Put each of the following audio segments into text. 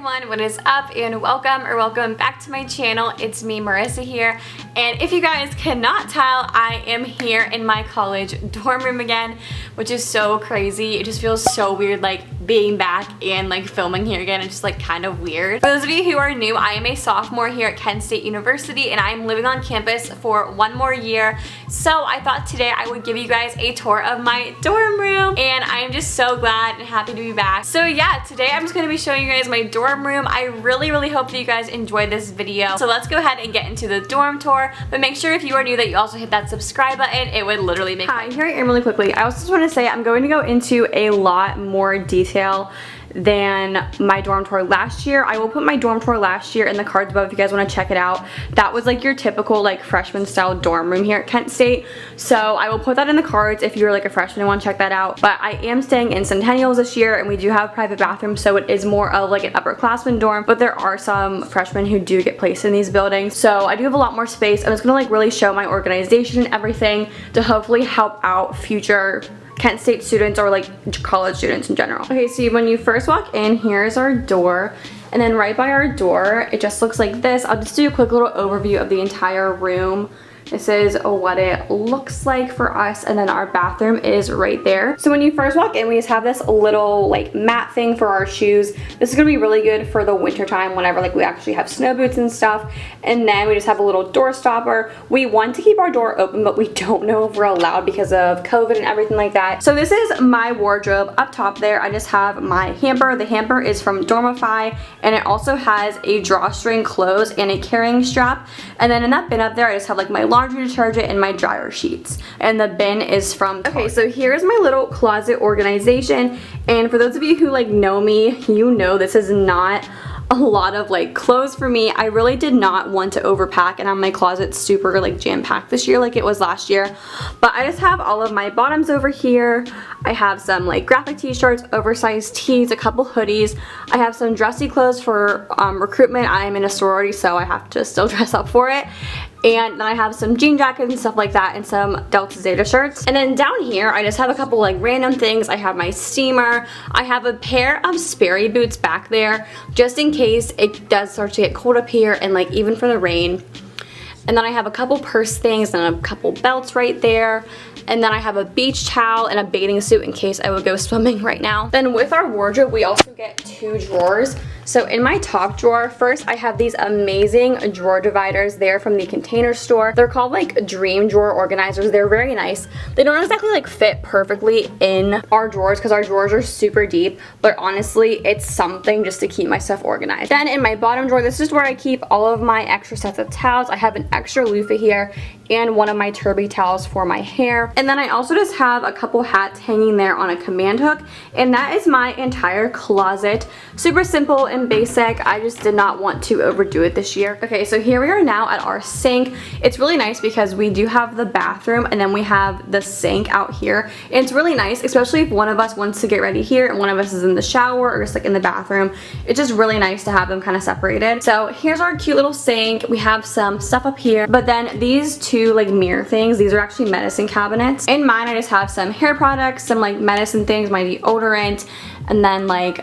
everyone, what is up and welcome back to my channel. It's me, Marissa here, and if you guys cannot tell, I am here in my college dorm room again, which is so crazy. It just feels so weird like being back and like filming here again. It's just like kind of weird. For those of you who are new, I am a sophomore here at Kent State University and I'm living on campus for one more year. So I thought today I would give you guys a tour of my dorm room, and I'm just so glad and happy to be back. So yeah, today I'm just going to be showing you guys my dorm room. I really hope that you guys enjoyed this video. So let's go ahead and get into the dorm tour, but make sure if you are new that you also hit that subscribe button. It would literally make Hi, here I am really quickly. I also just want to say I'm going to go into a lot more detail than my dorm tour last year. I will put my dorm tour last year in the cards above if you guys want to check it out. That was like your typical like freshman style dorm room here at Kent State. So I will put that in the cards if you're like a freshman and want to check that out. But I am staying in Centennials this year and we do have private bathrooms, so it is more of like an upperclassman dorm, but there are some freshmen who do get placed in these buildings. So I do have a lot more space. I'm just gonna like really show my organization and everything to hopefully help out future Kent State students or like college students in general. Okay, so when you first walk in, here's our door, and then right by our door it just looks like this. I'll just do a quick little overview of the entire room. This is what it looks like for us, and then our bathroom is right there. So when you first walk in, we just have this little like mat thing for our shoes. This is gonna be really good for the winter time whenever like we actually have snow boots and stuff. And then we just have a little door stopper. We want to keep our door open, but we don't know if we're allowed because of COVID and everything like that. So this is my wardrobe. Up top there, I just have my hamper. The hamper is from Dormify, and it also has a drawstring close and a carrying strap. And then in that bin up there, I just have like my laundry detergent and my dryer sheets, and the bin is from Target. Okay, so here's my little closet organization, and for those of you who like know me, you know this is not a lot of like clothes for me. I really did not want to overpack and have my closet super like jam-packed this year like it was last year, but I just have all of my bottoms over here. I have some like graphic t-shirts, oversized tees, a couple hoodies. I have some dressy clothes for recruitment. I'm in a sorority, so I have to still dress up for it. And then I have some jean jackets and stuff like that, and some Delta Zeta shirts. And then down here, I just have a couple like random things. I have my steamer. I have a pair of Sperry boots back there, just in case it does start to get cold up here, and like even for the rain. And then I have a couple purse things and a couple belts right there. And then I have a beach towel and a bathing suit in case I would go swimming right now. Then with our wardrobe, we also get 2 drawers. So in my top drawer, first I have these amazing drawer dividers. They're from the Container Store. They're called like Dream Drawer Organizers. They're very nice. They don't exactly like fit perfectly in our drawers because our drawers are super deep, but honestly, it's something just to keep my stuff organized. Then in my bottom drawer, this is where I keep all of my extra sets of towels. I have an extra loofah here and one of my Turby towels for my hair. And then I also just have a couple hats hanging there on a command hook, and that is my entire closet. Super simple and basic. I just did not want to overdo it this year. Okay, so here we are now at our sink. It's really nice because we do have the bathroom and then we have the sink out here. And it's really nice, especially if one of us wants to get ready here and one of us is in the shower or just like in the bathroom. It's just really nice to have them kind of separated. So here's our cute little sink. We have some stuff up here, but then these 2 like mirror things, these are actually medicine cabinets. In mine, I just have some hair products, some like medicine things, my deodorant, and then like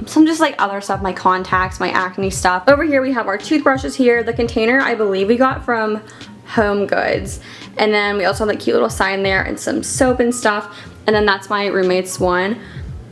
some just like other stuff, my contacts, my acne stuff. Over here we have our toothbrushes here. The container I believe we got from Home Goods, and then we also have that cute little sign there and some soap and stuff, and then that's my roommate's one.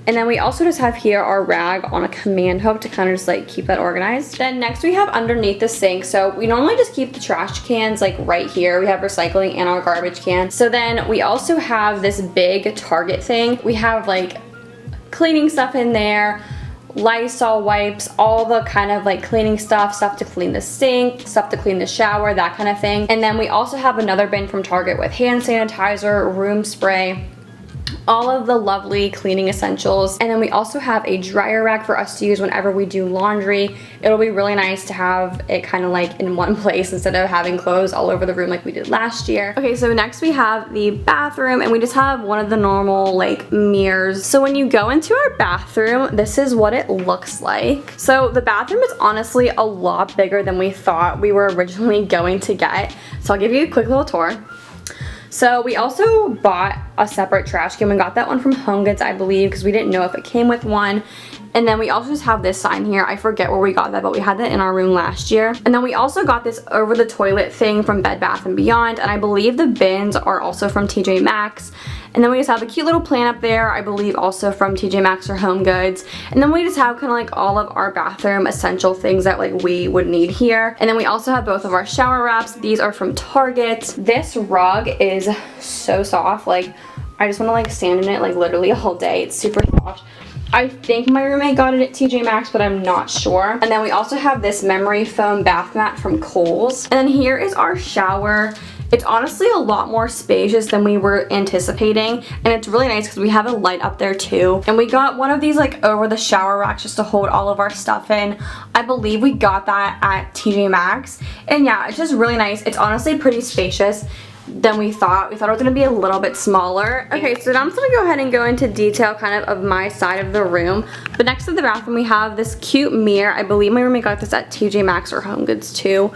And then we also just have here our rag on a command hook to kind of just like keep that organized. Then next we have underneath the sink. So we normally just keep the trash cans like right here. We have recycling and our garbage cans. So then we also have this big Target thing. We have like cleaning stuff in there, Lysol wipes, all the kind of like cleaning stuff to clean the sink, stuff to clean the shower, that kind of thing. And then we also have another bin from Target with hand sanitizer, room spray, all of the lovely cleaning essentials. And then we also have a dryer rack for us to use whenever we do laundry. It'll be really nice to have it kind of like in one place instead of having clothes all over the room like we did last year. Okay, so next we have the bathroom, and we just have one of the normal like mirrors. So when you go into our bathroom, this is what it looks like. So the bathroom is honestly a lot bigger than we thought we were originally going to get. So I'll give you a quick little tour. So we also bought a separate trash can. We got that one from Home Goods, I believe, because we didn't know if it came with one. And then we also just have this sign here. I forget where we got that, but we had that in our room last year. And then we also got this over the toilet thing from Bed Bath & Beyond, and I believe the bins are also from TJ Maxx. And then we just have a cute little plant up there, I believe also from TJ Maxx or Home Goods. And then we just have kind of like all of our bathroom essential things that like we would need here. And then we also have both of our shower wraps. These are from Target. This rug is so soft. Like, I just want to like stand in it like literally all day. It's super soft. I think my roommate got it at TJ Maxx, but I'm not sure. And then we also have this memory foam bath mat from Kohl's. And then here is our shower. It's honestly a lot more spacious than we were anticipating, and it's really nice because we have a light up there too. And we got one of these like over the shower racks just to hold all of our stuff in. I believe we got that at TJ Maxx, and yeah, it's just really nice. It's honestly pretty spacious than we thought. We thought it was going to be a little bit smaller. Okay, so now I'm just going to go ahead and go into detail kind of my side of the room. But next to the bathroom we have this cute mirror. I believe my roommate got this at TJ Maxx or Home Goods too.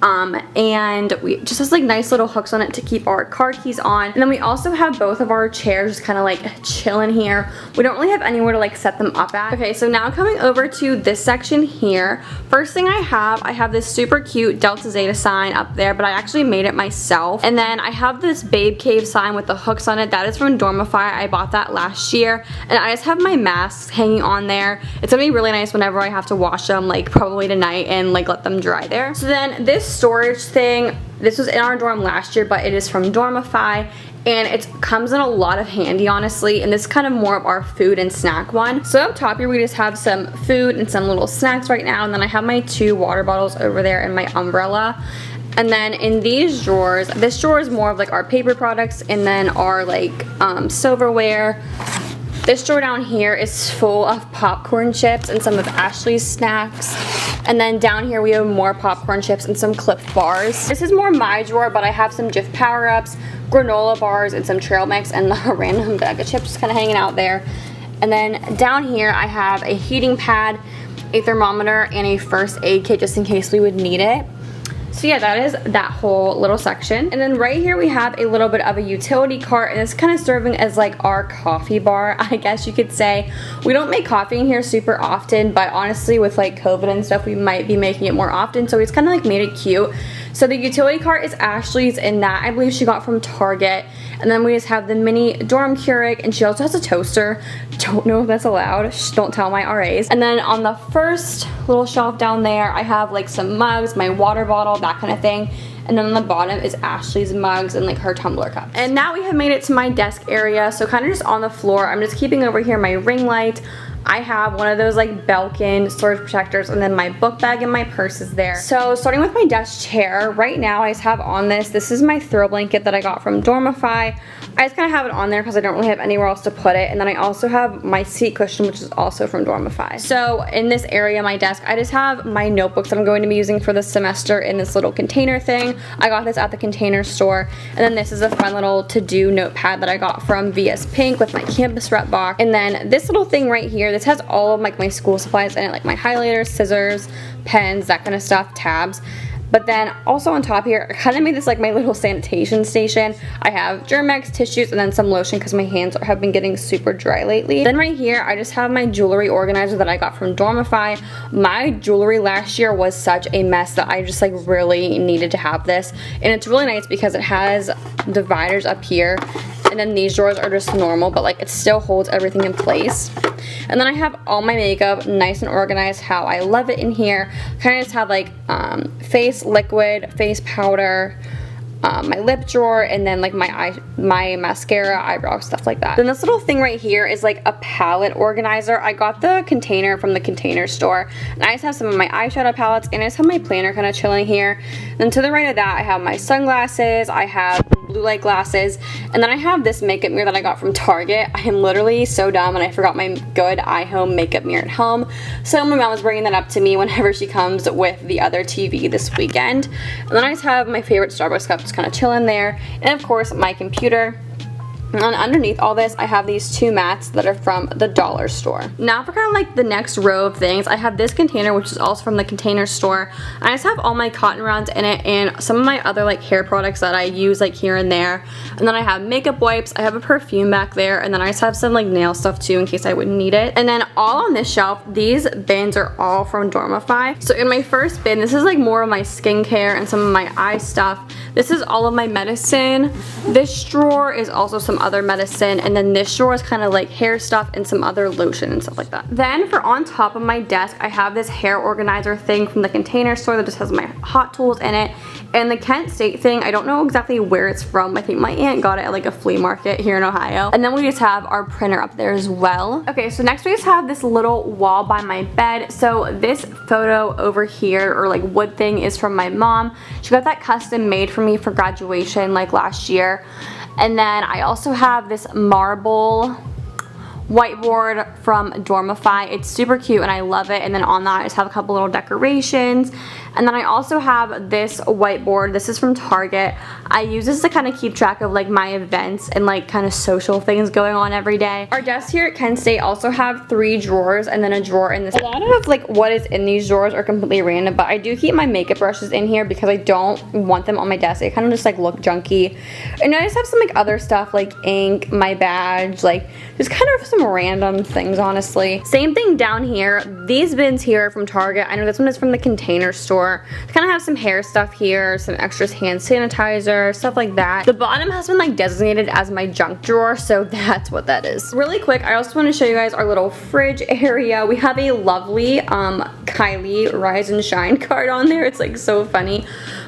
And we just has like nice little hooks on it to keep our car keys on. And then we also have both of our chairs just kind of like chilling here. We don't really have anywhere to like set them up at. Okay, so now coming over to this section here. First thing I have this super cute Delta Zeta sign up there, but I actually made it myself. And then I have this Babe Cave sign with the hooks on it. That is from Dormify. I bought that last year. And I just have my masks hanging on there. It's gonna be really nice whenever I have to wash them, like probably tonight, and like let them dry there. So then this storage thing, this was in our dorm last year, but it is from Dormify, and it comes in a lot of handy honestly, and this is kind of more of our food and snack one. So up top here we just have some food and some little snacks right now, and then I have my 2 water bottles over there and my umbrella. And then in these drawers, this drawer is more of like our paper products, and then our like silverware. This drawer down here is full of popcorn chips and some of Ashley's snacks. And then down here we have more popcorn chips and some Clif bars. This is more my drawer, but I have some Jif power-ups, granola bars, and some trail mix, and a random bag of chips just kind of hanging out there. And then down here I have a heating pad, a thermometer, and a first aid kit just in case we would need it. So yeah, that is that whole little section. And then right here we have a little bit of a utility cart, and it's kind of serving as like our coffee bar, I guess you could say. We don't make coffee in here super often, but honestly with like COVID and stuff, we might be making it more often, so it's kind of like made it cute. So the utility cart is Ashley's, and that I believe she got from Target. And then we just have the mini dorm Keurig, and she also has a toaster. Don't know if that's allowed. Shh, don't tell my RAs. And then on the first little shelf down there, I have like some mugs, my water bottle, that kind of thing. And then on the bottom is Ashley's mugs and like her tumbler cups. And now we have made it to my desk area. So kind of just on the floor, I'm just keeping over here my ring light. I have one of those like Belkin storage protectors, and then my book bag and my purse is there. So starting with my desk chair, right now I just have on this is my throw blanket that I got from Dormify. I just kind of have it on there because I don't really have anywhere else to put it. And then I also have my seat cushion, which is also from Dormify. So in this area, my desk, I just have my notebooks that I'm going to be using for this semester in this little container thing. I got this at the Container Store. And then this is a fun little to-do notepad that I got from VS Pink with my campus rep box. And then this little thing right here, this has all of like my school supplies in it, like my highlighters, scissors, pens, that kind of stuff, tabs. But then also on top here, I kind of made this like my little sanitation station. I have Germex, tissues, and then some lotion because my hands have been getting super dry lately. Then right here, I just have my jewelry organizer that I got from Dormify. My jewelry last year was such a mess that I just like really needed to have this. And it's really nice because it has dividers up here. And then these drawers are just normal, but like it still holds everything in place. And then I have all my makeup nice and organized how I love it in here. Kind of just have like face liquid, face powder, my lip drawer, and then like my mascara, eyebrow, stuff like that. Then this little thing right here is like a palette organizer. I got the container from the Container Store, and I just have some of my eyeshadow palettes, and I just have my planner kind of chilling here. Then to the right of that, I have my sunglasses, I have blue light glasses, and then I have this makeup mirror that I got from Target. I am literally so dumb, and I forgot my good iHome makeup mirror at home, so my mom was bringing that up to me whenever she comes with the other TV this weekend. And then I just have my favorite Starbucks cup just kind of chilling there, and of course my computer. And underneath all this, I have these 2 mats that are from the dollar store. Now for kind of like the next row of things, I have this container, which is also from the Container Store. I just have all my cotton rounds in it and some of my other like hair products that I use like here and there. And then I have makeup wipes, I have a perfume back there, and then I just have some like nail stuff too in case I wouldn't need it. And then all on this shelf, these bins are all from Dormify. So in my first bin, this is like more of my skincare and some of my eye stuff. This is all of my medicine. This drawer is also some other medicine, and then this drawer is kind of like hair stuff and some other lotion and stuff like that. Then for on top of my desk, I have this hair organizer thing from the Container Store that just has my hot tools in it. And the Kent State thing, I don't know exactly where it's from. I think my aunt got it at like a flea market here in Ohio. And then we just have our printer up there as well. Okay, so next we just have this little wall by my bed. So this photo over here, or like wood thing, is from my mom. She got that custom made for me for graduation like last year. And then I also have this marble whiteboard from Dormify. It's super cute and I love it. And then on that I just have a couple little decorations. And then I also have this whiteboard. This is from Target. I use this to kind of keep track of like my events and like kind of social things going on every day. Our desks here at Kent State also have 3 drawers and then a drawer in this. A lot of like what is in these drawers are completely random, but I do keep my makeup brushes in here because I don't want them on my desk. They kind of just like look junky. And I just have some like other stuff like ink, my badge, like just kind of some random things, honestly. Same thing down here. These bins here are from Target. I know this one is from the Container Store. Kind of have some hair stuff here, some extra hand sanitizer, stuff like that. The bottom has been like designated as my junk drawer, so that's what that is. Really quick, I also want to show you guys our little fridge area. We have a lovely Kylie Rise and Shine card on there. It's like so funny.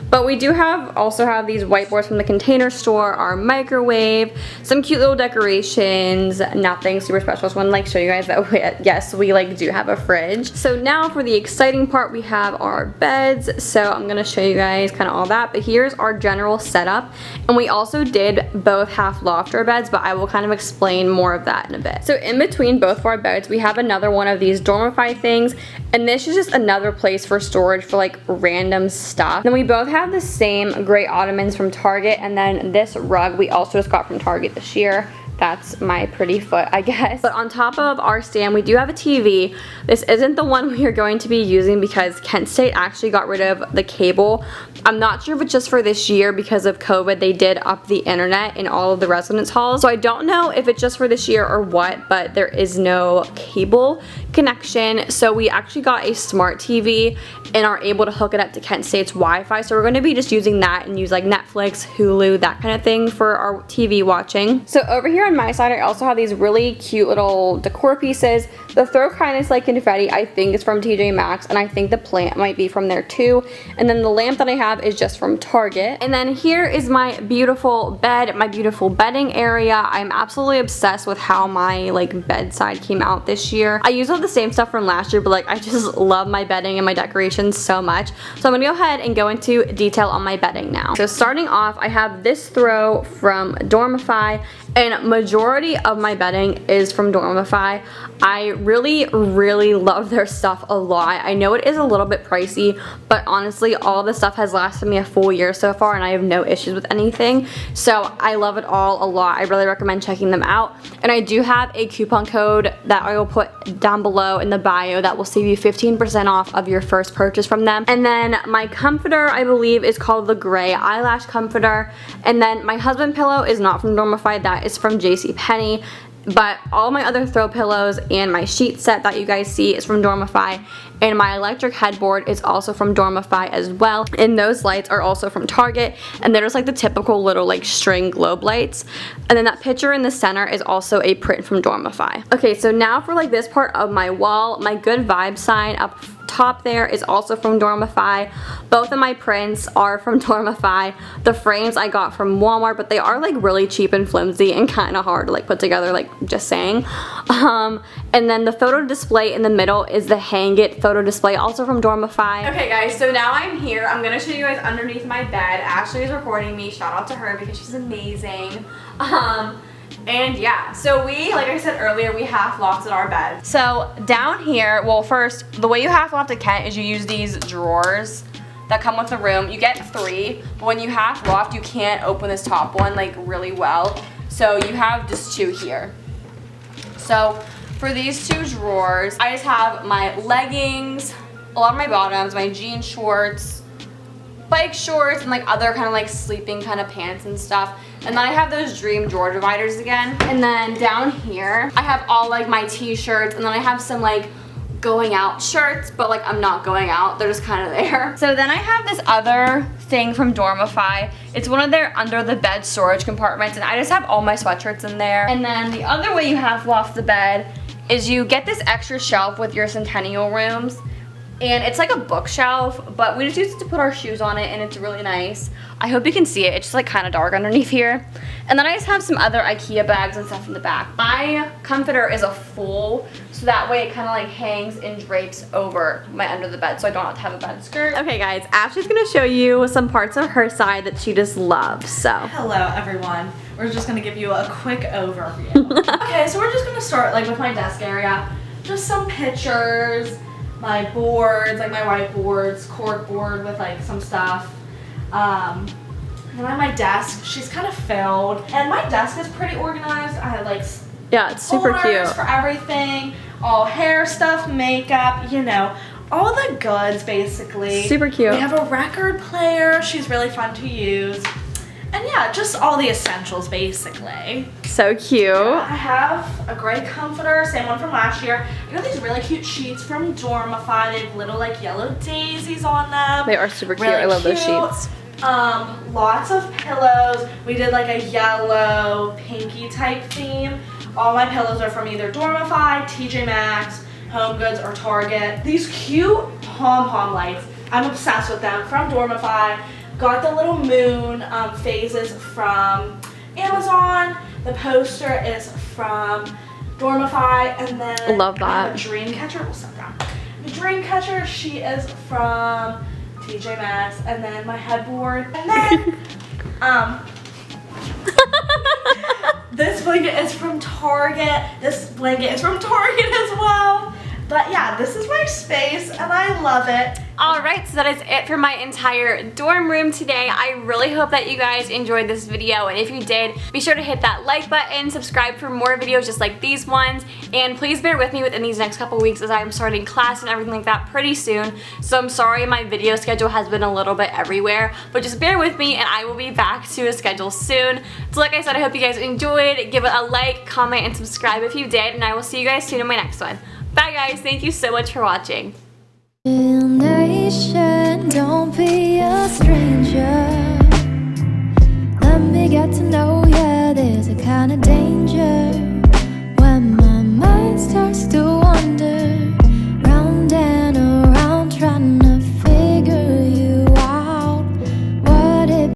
But we do also have these whiteboards from the Container Store, our microwave, some cute little decorations, nothing super special. I just want to like show you guys that yes, we like do have a fridge. So now for the exciting part, we have our beds. So I'm gonna show you guys kind of all that, but here's our general setup. And we also did both half lofter beds, but I will kind of explain more of that in a bit. So in between both of our beds, we have another one of these Dormify things, and this is just another place for storage for like random stuff. Then we both have the same gray ottomans from Target, and then this rug we also just got from Target this year. That's my pretty foot, I guess. But on top of our stand, we do have a TV. This isn't the one we are going to be using because Kent State actually got rid of the cable. I'm not sure if it's just for this year because of COVID. They did up the internet in all of the residence halls. So I don't know if it's just for this year or what, but there is no cable connection. So we actually got a smart TV and are able to hook it up to Kent State's Wi-Fi. So we're going to be just using that and use like Netflix, Hulu, that kind of thing for our TV watching. So over here on my side, I also have these really cute little decor pieces. The throw kindness like confetti, I think is from TJ Maxx, and I think the plant might be from there too. And then the lamp that I have is just from Target. And then here is my beautiful bed, my beautiful bedding area. I'm absolutely obsessed with how my like bedside came out this year. I use all the same stuff from last year, but like I just love my bedding and my decorations so much. So I'm gonna go ahead and go into detail on my bedding now. So starting off, I have this throw from Dormify, and majority of my bedding is from Dormify. I really love their stuff a lot. I know it is a little bit pricey, but honestly all the stuff has lasted me a full year so far and I have no issues with anything. So I love it all a lot. I really recommend checking them out. And I do have a coupon code that I will put down below in the bio that will save you 15% off of your first purchase from them. And then my comforter, I believe, is called the Gray Eyelash Comforter. And then my husband pillow is not from Dormify, that is from JCPenney. But all my other throw pillows and my sheet set that you guys see is from Dormify. And my electric headboard is also from Dormify as well. And those lights are also from Target. And they're just like the typical little like string globe lights. And then that picture in the center is also a print from Dormify. Okay, so now for like this part of my wall, my good vibe sign up top there is also from Dormify. Both of my prints are from Dormify. The frames I got from Walmart, but they are like really cheap and flimsy and kind of hard to like put together, like just saying. And then the photo display in the middle is the Hang It photo display, also from Dormify. Okay guys, so now I'm here. I'm gonna show you guys underneath my bed. Ashley is recording me. Shout out to her because she's amazing. And yeah, so we, like I said earlier, we half lofted our bed. So down here, well first, the way you half loft a Kent is you use these drawers that come with the room. You get 3, but when you half loft, you can't open this top one like really well. So you have just 2 here. So for these 2 drawers, I just have my leggings, a lot of my bottoms, my jean shorts, bike shorts, and like other kind of like sleeping kind of pants and stuff. And then I have those dream drawer dividers again. And then down here, I have all like my t-shirts, and then I have some like going out shirts, but like I'm not going out, they're just kind of there. So then I have this other thing from Dormify. It's one of their under the bed storage compartments, and I just have all my sweatshirts in there. And then the other way you have off the bed is you get this extra shelf with your Centennial rooms, and it's like a bookshelf, but we just use it to put our shoes on it, and it's really nice. I hope you can see it. It's just like kind of dark underneath here. And then I just have some other IKEA bags and stuff in the back. My comforter is a full, so that way it kind of like hangs and drapes over my under the bed, so I don't have to have a bed skirt. Okay guys, Ashley's gonna show you some parts of her side that she just loves, so. Hello everyone. We're just gonna give you a quick overview. Okay, so we're just gonna start like with my desk area. Just some pictures, my boards, like my whiteboards, cork board with like some stuff. And then my desk, she's kind of filled. And my desk is pretty organized. I have like yeah, it's super cute for everything, all hair stuff, makeup, you know, all the goods basically. Super cute. We have a record player. She's really fun to use. And yeah, just all the essentials basically. So cute. Yeah, I have a gray comforter, same one from last year. I got these really cute sheets from Dormify. They have little like yellow daisies on them. They are super cute. Really I love cute. those sheets. Lots of pillows. We did like a yellow, pinky type theme. All my pillows are from either Dormify, TJ Maxx, Home Goods, or Target. These cute pom-pom lights, I'm obsessed with them, from Dormify. Got the little moon phases from Amazon. The poster is from Dormify, and then love that. I have a dream catcher. We'll set down. The dream catcher, she is from TJ Maxx, and then my headboard, and then this blanket is from Target. This blanket is from Target as well. But yeah, this is my space, and I love it. Alright, so that is it for my entire dorm room today. I really hope that you guys enjoyed this video, and if you did, be sure to hit that like button, subscribe for more videos just like these ones, and please bear with me within these next couple weeks as I'm starting class and everything like that pretty soon. So I'm sorry my video schedule has been a little bit everywhere, but just bear with me and I will be back to a schedule soon. So like I said, I hope you guys enjoyed. Give it a like, comment, and subscribe if you did, and I will see you guys soon in my next one. Bye guys, thank you so much for watching. Nation, don't be a stranger. Let me get to know